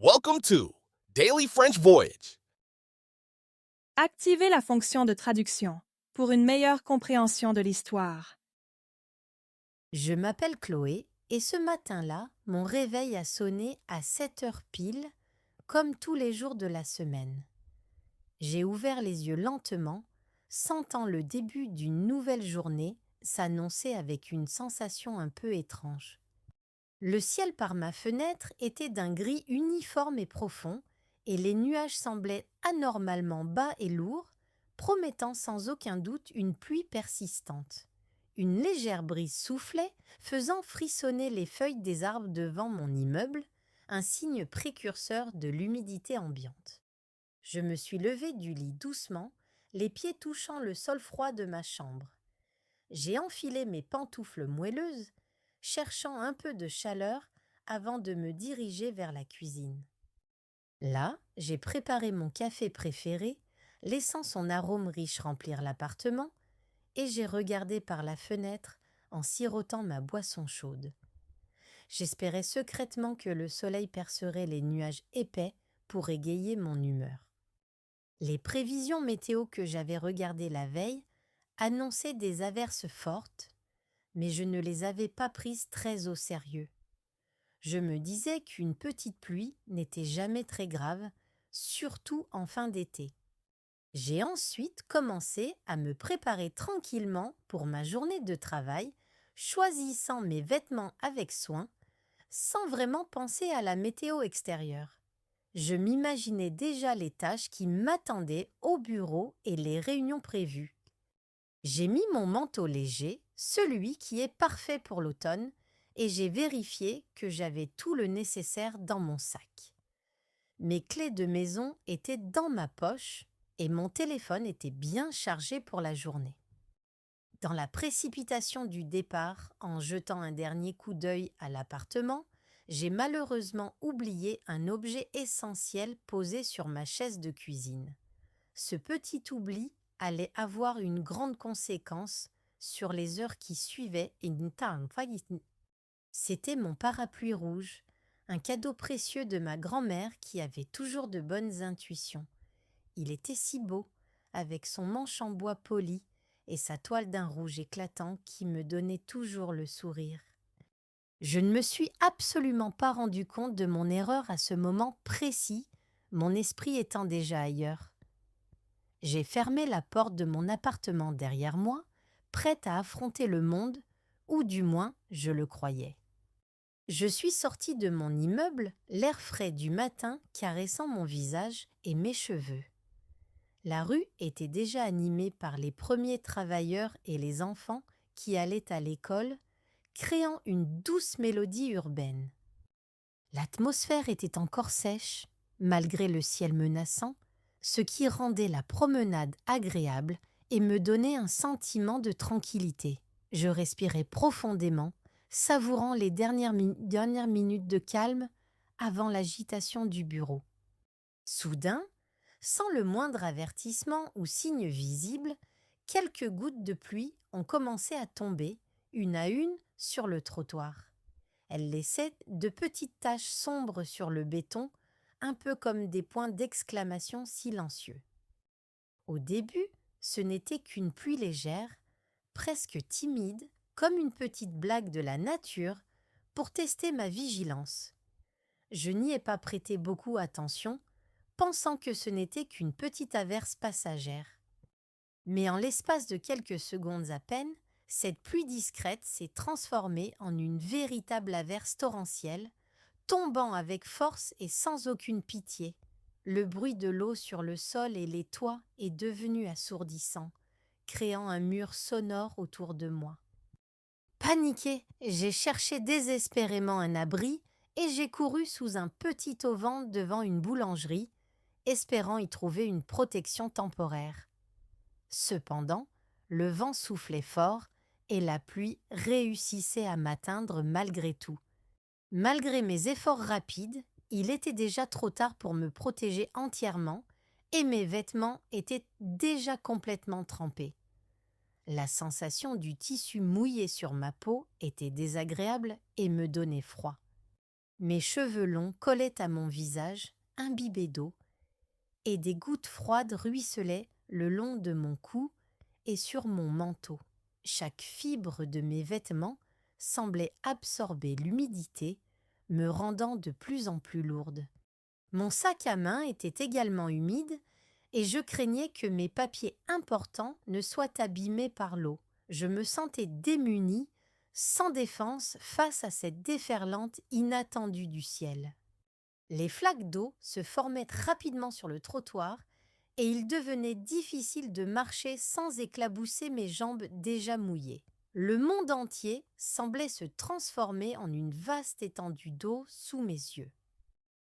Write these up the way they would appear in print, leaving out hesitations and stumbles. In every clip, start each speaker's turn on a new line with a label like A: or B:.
A: Welcome to Daily French Voyage.
B: Activez la fonction de traduction pour une meilleure compréhension de l'histoire.
C: Je m'appelle Chloé et ce matin-là, mon réveil a sonné à 7 heures pile, comme tous les jours de la semaine. J'ai ouvert les yeux lentement, sentant le début d'une nouvelle journée s'annoncer avec une sensation un peu étrange. Le ciel par ma fenêtre était d'un gris uniforme et profond, et les nuages semblaient anormalement bas et lourds, promettant sans aucun doute une pluie persistante. Une légère brise soufflait, faisant frissonner les feuilles des arbres devant mon immeuble, un signe précurseur de l'humidité ambiante. Je me suis levée du lit doucement, les pieds touchant le sol froid de ma chambre. J'ai enfilé mes pantoufles moelleuses, cherchant un peu de chaleur avant de me diriger vers la cuisine. Là, j'ai préparé mon café préféré, laissant son arôme riche remplir l'appartement, et j'ai regardé par la fenêtre en sirotant ma boisson chaude. J'espérais secrètement que le soleil percerait les nuages épais pour égayer mon humeur. Les prévisions météo que j'avais regardées la veille annonçaient des averses fortes, mais je ne les avais pas prises très au sérieux. Je me disais qu'une petite pluie n'était jamais très grave, surtout en fin d'été. J'ai ensuite commencé à me préparer tranquillement pour ma journée de travail, choisissant mes vêtements avec soin, sans vraiment penser à la météo extérieure. Je m'imaginais déjà les tâches qui m'attendaient au bureau et les réunions prévues. J'ai mis mon manteau léger, celui qui est parfait pour l'automne, et j'ai vérifié que j'avais tout le nécessaire dans mon sac. Mes clés de maison étaient dans ma poche et mon téléphone était bien chargé pour la journée. Dans la précipitation du départ, en jetant un dernier coup d'œil à l'appartement, j'ai malheureusement oublié un objet essentiel posé sur ma chaise de cuisine. Ce petit oubli allait avoir une grande conséquence sur les heures qui suivaient. C'était mon parapluie rouge, un cadeau précieux de ma grand-mère qui avait toujours de bonnes intuitions. Il était si beau, avec son manche en bois poli et sa toile d'un rouge éclatant qui me donnait toujours le sourire. Je ne me suis absolument pas rendu compte de mon erreur à ce moment précis, mon esprit étant déjà ailleurs. J'ai fermé la porte de mon appartement derrière moi, prête à affronter le monde, ou du moins je le croyais. Je suis sortie de mon immeuble, l'air frais du matin caressant mon visage et mes cheveux. La rue était déjà animée par les premiers travailleurs et les enfants qui allaient à l'école, créant une douce mélodie urbaine. L'atmosphère était encore sèche, malgré le ciel menaçant, ce qui rendait la promenade agréable et me donnait un sentiment de tranquillité. Je respirais profondément, savourant les dernières minutes de calme avant l'agitation du bureau. Soudain, sans le moindre avertissement ou signe visible, quelques gouttes de pluie ont commencé à tomber, une à une, sur le trottoir. Elles laissaient de petites taches sombres sur le béton, un peu comme des points d'exclamation silencieux. Au début, ce n'était qu'une pluie légère, presque timide, comme une petite blague de la nature, pour tester ma vigilance. Je n'y ai pas prêté beaucoup attention, pensant que ce n'était qu'une petite averse passagère. Mais en l'espace de quelques secondes à peine, cette pluie discrète s'est transformée en une véritable averse torrentielle, tombant avec force et sans aucune pitié. Le bruit de l'eau sur le sol et les toits est devenu assourdissant, créant un mur sonore autour de moi. Paniquée, j'ai cherché désespérément un abri et j'ai couru sous un petit auvent devant une boulangerie, espérant y trouver une protection temporaire. Cependant, le vent soufflait fort et la pluie réussissait à m'atteindre malgré tout. Malgré mes efforts rapides, il était déjà trop tard pour me protéger entièrement et mes vêtements étaient déjà complètement trempés. La sensation du tissu mouillé sur ma peau était désagréable et me donnait froid. Mes cheveux longs collaient à mon visage, imbibés d'eau, et des gouttes froides ruisselaient le long de mon cou et sur mon manteau. Chaque fibre de mes vêtements semblait absorber l'humidité, me rendant de plus en plus lourde. Mon sac à main était également humide et je craignais que mes papiers importants ne soient abîmés par l'eau. Je me sentais démunie, sans défense face à cette déferlante inattendue du ciel. Les flaques d'eau se formaient rapidement sur le trottoir et il devenait difficile de marcher sans éclabousser mes jambes déjà mouillées. Le monde entier semblait se transformer en une vaste étendue d'eau sous mes yeux.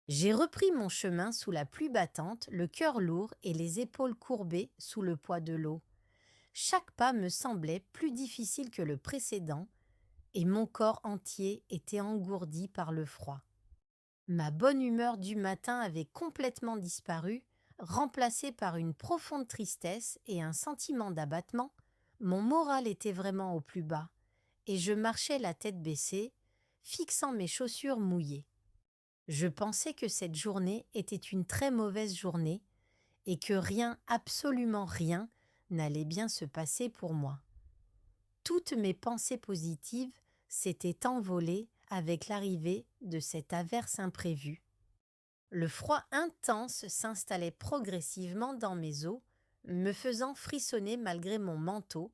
C: J'ai repris mon chemin sous la pluie battante, le cœur lourd et les épaules courbées sous le poids de l'eau. Chaque pas me semblait plus difficile que le précédent et mon corps entier était engourdi par le froid. Ma bonne humeur du matin avait complètement disparu, remplacée par une profonde tristesse et un sentiment d'abattement. Mon moral était vraiment au plus bas et je marchais la tête baissée, fixant mes chaussures mouillées. Je pensais que cette journée était une très mauvaise journée et que rien, absolument rien, n'allait bien se passer pour moi. Toutes mes pensées positives s'étaient envolées avec l'arrivée de cette averse imprévue. Le froid intense s'installait progressivement dans mes os, me faisant frissonner malgré mon manteau,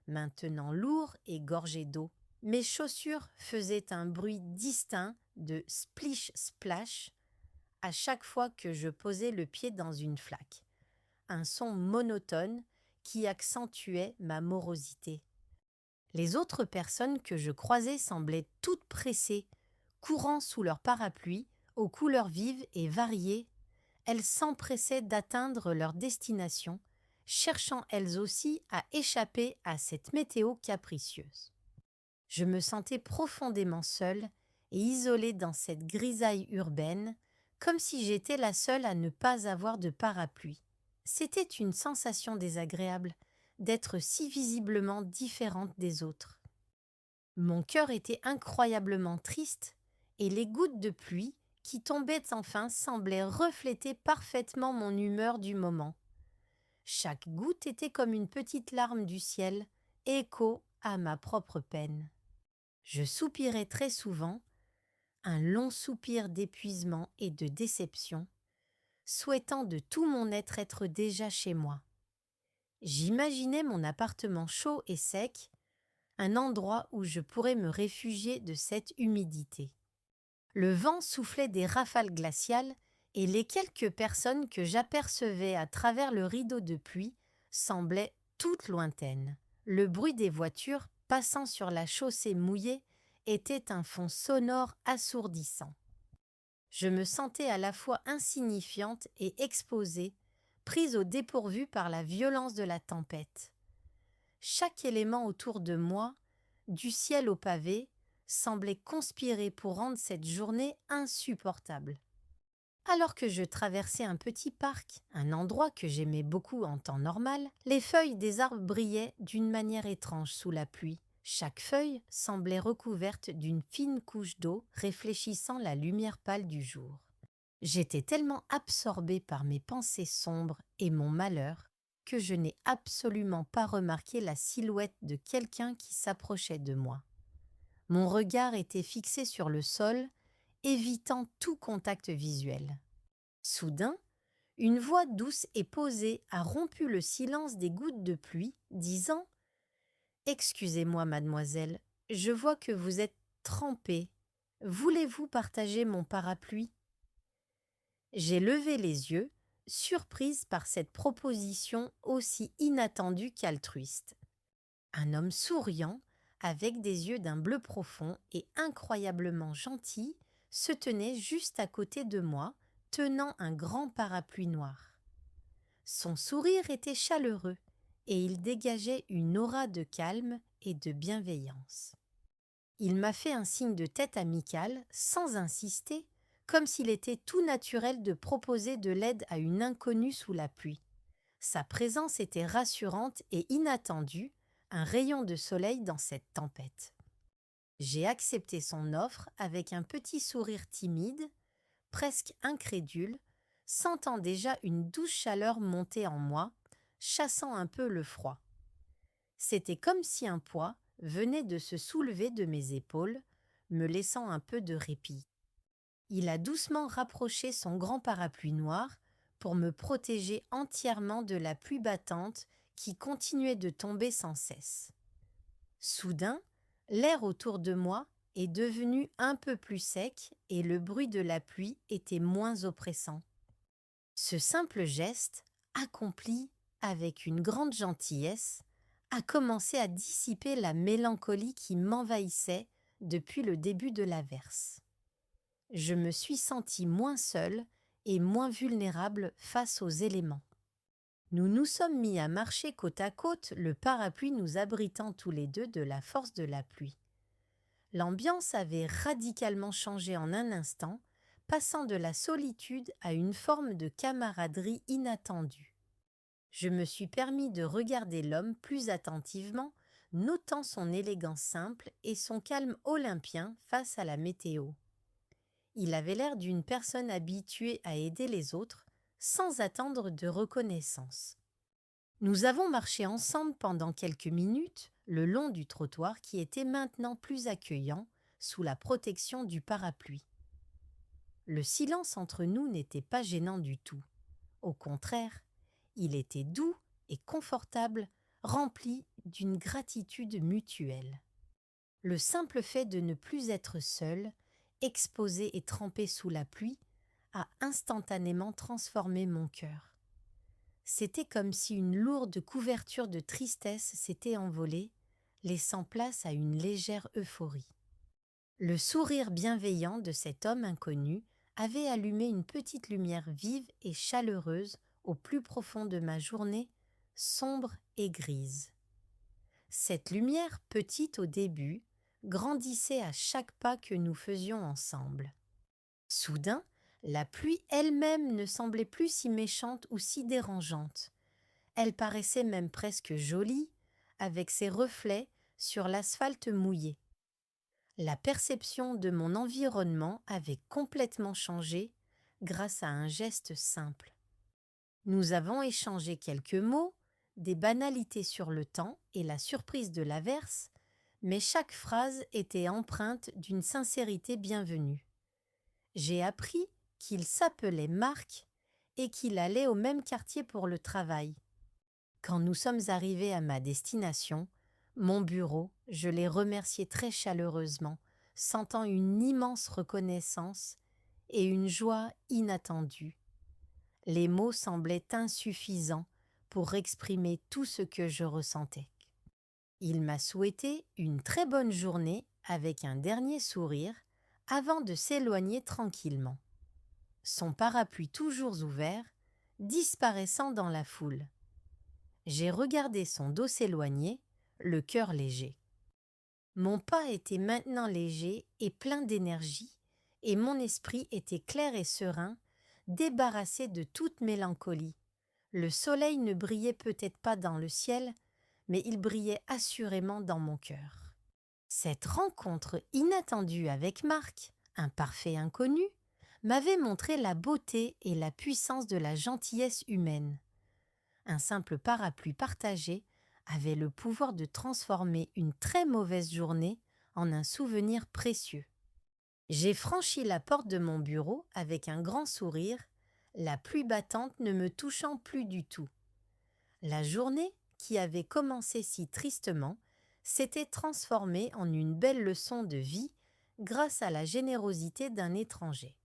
C: maintenant lourd et gorgé d'eau. Mes chaussures faisaient un bruit distinct de splish-splash à chaque fois que je posais le pied dans une flaque, un son monotone qui accentuait ma morosité. Les autres personnes que je croisais semblaient toutes pressées, courant sous leur parapluie, aux couleurs vives et variées. Elles s'empressaient d'atteindre leur destination, cherchant elles aussi à échapper à cette météo capricieuse. Je me sentais profondément seule et isolée dans cette grisaille urbaine, comme si j'étais la seule à ne pas avoir de parapluie. C'était une sensation désagréable d'être si visiblement différente des autres. Mon cœur était incroyablement triste et les gouttes de pluie qui tombaient enfin semblaient refléter parfaitement mon humeur du moment. Chaque goutte était comme une petite larme du ciel, écho à ma propre peine. Je soupirais très souvent, un long soupir d'épuisement et de déception, souhaitant de tout mon être déjà chez moi. J'imaginais mon appartement chaud et sec, un endroit où je pourrais me réfugier de cette humidité. Le vent soufflait des rafales glaciales et les quelques personnes que j'apercevais à travers le rideau de pluie semblaient toutes lointaines. Le bruit des voitures passant sur la chaussée mouillée était un fond sonore assourdissant. Je me sentais à la fois insignifiante et exposée, prise au dépourvu par la violence de la tempête. Chaque élément autour de moi, du ciel au pavé, semblait conspirer pour rendre cette journée insupportable. Alors que je traversais un petit parc, un endroit que j'aimais beaucoup en temps normal, les feuilles des arbres brillaient d'une manière étrange sous la pluie. Chaque feuille semblait recouverte d'une fine couche d'eau réfléchissant la lumière pâle du jour. J'étais tellement absorbée par mes pensées sombres et mon malheur que je n'ai absolument pas remarqué la silhouette de quelqu'un qui s'approchait de moi. Mon regard était fixé sur le sol, évitant tout contact visuel. Soudain, une voix douce et posée a rompu le silence des gouttes de pluie, disant « Excusez-moi, mademoiselle, je vois que vous êtes trempée. Voulez-vous partager mon parapluie ?» J'ai levé les yeux, surprise par cette proposition aussi inattendue qu'altruiste. Un homme souriant, avec des yeux d'un bleu profond et incroyablement gentil, se tenait juste à côté de moi, tenant un grand parapluie noir. Son sourire était chaleureux et il dégageait une aura de calme et de bienveillance. Il m'a fait un signe de tête amical, sans insister, comme s'il était tout naturel de proposer de l'aide à une inconnue sous la pluie. Sa présence était rassurante et inattendue, un rayon de soleil dans cette tempête. J'ai accepté son offre avec un petit sourire timide, presque incrédule, sentant déjà une douce chaleur monter en moi, chassant un peu le froid. C'était comme si un poids venait de se soulever de mes épaules, me laissant un peu de répit. Il a doucement rapproché son grand parapluie noir pour me protéger entièrement de la pluie battante qui continuait de tomber sans cesse. Soudain, l'air autour de moi est devenu un peu plus sec et le bruit de la pluie était moins oppressant. Ce simple geste, accompli avec une grande gentillesse, a commencé à dissiper la mélancolie qui m'envahissait depuis le début de l'averse. Je me suis sentie moins seule et moins vulnérable face aux éléments. Nous nous sommes mis à marcher côte à côte, le parapluie nous abritant tous les deux de la force de la pluie. L'ambiance avait radicalement changé en un instant, passant de la solitude à une forme de camaraderie inattendue. Je me suis permis de regarder l'homme plus attentivement, notant son élégance simple et son calme olympien face à la météo. Il avait l'air d'une personne habituée à aider les autres, sans attendre de reconnaissance. Nous avons marché ensemble pendant quelques minutes le long du trottoir qui était maintenant plus accueillant sous la protection du parapluie. Le silence entre nous n'était pas gênant du tout. Au contraire, il était doux et confortable, rempli d'une gratitude mutuelle. Le simple fait de ne plus être seul, exposé et trempé sous la pluie, a instantanément transformé mon cœur. C'était comme si une lourde couverture de tristesse s'était envolée, laissant place à une légère euphorie. Le sourire bienveillant de cet homme inconnu avait allumé une petite lumière vive et chaleureuse au plus profond de ma journée, sombre et grise. Cette lumière, petite au début, grandissait à chaque pas que nous faisions ensemble. Soudain, la pluie elle-même ne semblait plus si méchante ou si dérangeante. Elle paraissait même presque jolie, avec ses reflets sur l'asphalte mouillé. La perception de mon environnement avait complètement changé grâce à un geste simple. Nous avons échangé quelques mots, des banalités sur le temps et la surprise de l'averse, mais chaque phrase était empreinte d'une sincérité bienvenue. J'ai appris qu'il s'appelait Marc et qu'il allait au même quartier pour le travail. Quand nous sommes arrivés à ma destination, mon bureau, je l'ai remercié très chaleureusement, sentant une immense reconnaissance et une joie inattendue. Les mots semblaient insuffisants pour exprimer tout ce que je ressentais. Il m'a souhaité une très bonne journée avec un dernier sourire avant de s'éloigner tranquillement. Son parapluie toujours ouvert, disparaissant dans la foule. J'ai regardé son dos s'éloigner, le cœur léger. Mon pas était maintenant léger et plein d'énergie, et mon esprit était clair et serein, débarrassé de toute mélancolie. Le soleil ne brillait peut-être pas dans le ciel, mais il brillait assurément dans mon cœur. Cette rencontre inattendue avec Marc, un parfait inconnu, m'avait montré la beauté et la puissance de la gentillesse humaine. Un simple parapluie partagé avait le pouvoir de transformer une très mauvaise journée en un souvenir précieux. J'ai franchi la porte de mon bureau avec un grand sourire, la pluie battante ne me touchant plus du tout. La journée, qui avait commencé si tristement, s'était transformée en une belle leçon de vie grâce à la générosité d'un étranger.